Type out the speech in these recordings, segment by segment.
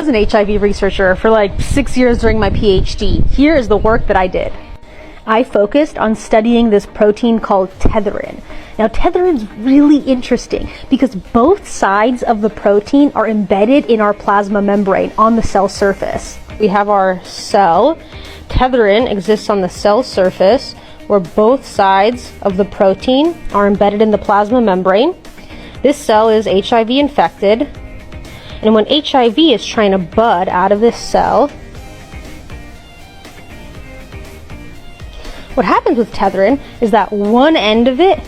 I was an HIV researcher for like 6 years during my PhD. Here is the work that I did. I focused on studying this protein called tetherin. Now, tetherin is really interesting because both sides of the protein are embedded in our plasma membrane on the cell surface. We have our cell. Tetherin exists on the cell surface where both sides of the protein are embedded in the plasma membrane. This cell is HIV infected, and when HIV is trying to bud out of this cell, what happens with tetherin is that one end of it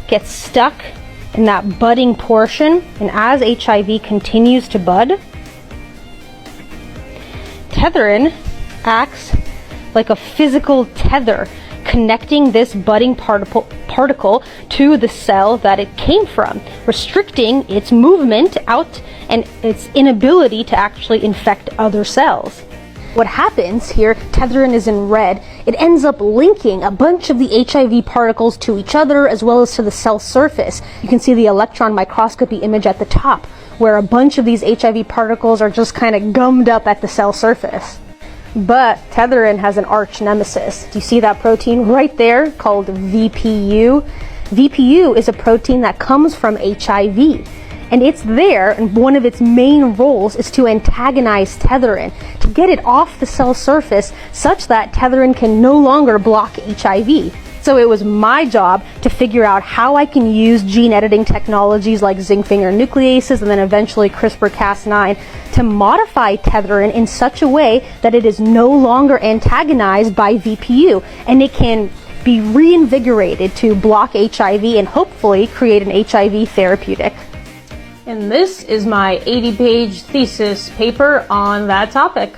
gets stuck in that budding portion, and as HIV continues to bud, tetherin acts like a physical tether, connecting this budding particle to the cell that it came from, restricting its movement out and its inability to actually infect other cells. What happens here, tetherin is in red, it ends up linking a bunch of the HIV particles to each other as well as to the cell surface. You can see the electron microscopy image at the top, where a bunch of these HIV particles are just kind of gummed up at the cell surface. But tetherin has an arch nemesis. Do you see that protein right there called VPU? VPU is a protein that comes from HIV. And it's there, and one of its main roles is to antagonize tetherin, to get it off the cell surface such that tetherin can no longer block HIV. So it was my job to figure out how I can use gene editing technologies like zinc finger nucleases and then eventually CRISPR-Cas9 to modify tetherin in such a way that it is no longer antagonized by VPU, and it can be reinvigorated to block HIV and hopefully create an HIV therapeutic. And this is my 80-page thesis paper on that topic.